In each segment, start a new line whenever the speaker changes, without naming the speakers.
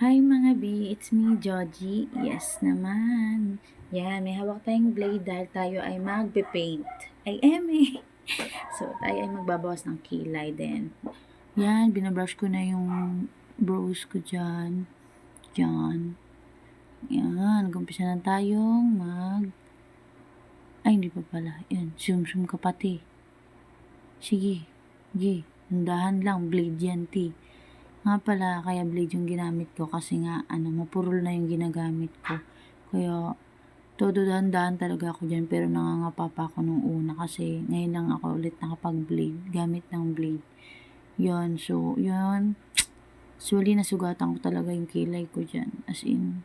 Hi mga B, it's me, Joji. Yes naman. Yan, may hawak tayong blade dahil tayo ay magpe-paint. Ay, eme. So, tayo ay magbabawas ng kilay din. Yan, binabrush ko na yung brows ko dyan. Dyan. Yan, gumpisa na tayong Ay, hindi pa pala. Yan, zoom ka pati. Sige, sige. Dahan lang, blade yan, ti. Nga pala, kaya blade yung ginamit ko kasi nga, mapurol na yung ginagamit ko. Kaya, todo dahan-dahan talaga ako dyan, pero nangangapa pa ako nung una kasi ngayon lang ako ulit nakapag-blade, gamit ng blade. Yun, so, yun. Actually, nasugatan ko talaga yung kilay ko dyan. As in,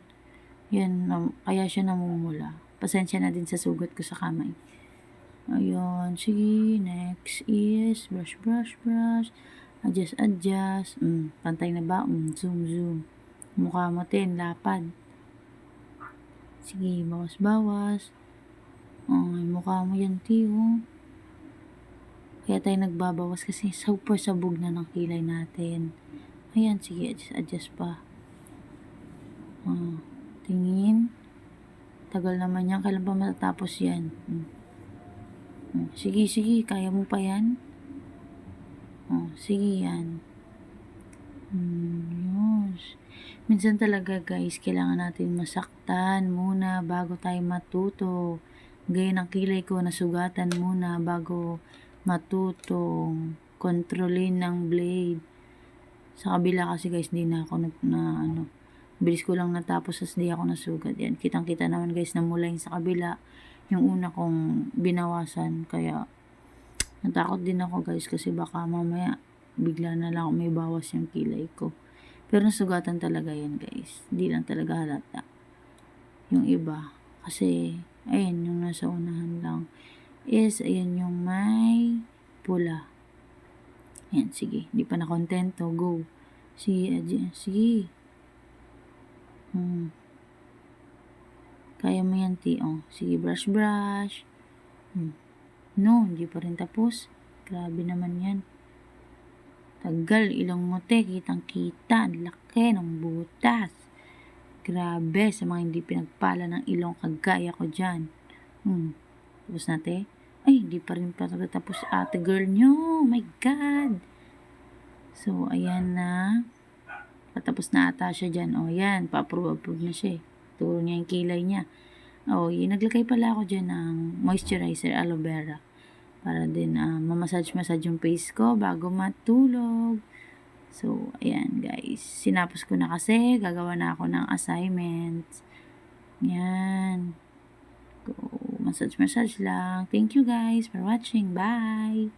yan, kaya siya namumula. Pasensya na din sa sugat ko sa kamay. Ayun, sige, next is brush. Adjust. Pantay na ba? Zoom. Mukha mo tin, lapad. Sige, bawas. Ay, mukha mo yan, tiyo. Kaya tayo nagbabawas kasi super sabog na ng kilay natin. Ayan, sige, adjust pa. Tingin. Tagal naman yan. Kailan pa matatapos yan? Sige, kaya mo pa yan? Sige yan. Yes. Minsan talaga guys, kailangan natin masaktan muna bago tayo matuto. Gaya ng kilay ko, nasugatan muna bago matutong kontrolin ng blade. Sa kabila kasi guys, di na ako bilis ko lang natapos as di ako nasugat. Yan, kitang-kita naman guys na mula yung sa kabila, yung una kong binawasan. Kaya, natakot din ako guys kasi baka mamaya bigla na lang may bawas yung kilay ko. Pero nasugatan talaga yan guys. Hindi lang talaga halata. Yung iba. Kasi, ayun, yung nasa unahan lang is, ayun yung may pula. Yan, sige. Hindi pa na kontento. Go. Sige. Kaya mo yan, ti. Sige, brush. No, hindi pa rin tapos. Grabe naman yan. Tagal, ilong mo te, kitang-kita, ang laki ng butas. Grabe, sa mga hindi pinagpala ng ilong kagaya ko dyan. Tapos na te? Ay, hindi pa rin tapos ate girl nyo. Oh my God. So, ayan na. Patapos na ata siya dyan. Yan, pa-approve na siya. Turo niya yung kilay niya. Naglagay pala ako dyan ng moisturizer aloe vera. Para din mamassage yung face ko bago matulog. So, ayan guys. Sinapos ko na kasi. Gagawa na ako ng assignments. Yan. Go. Massage lang. Thank you guys for watching. Bye!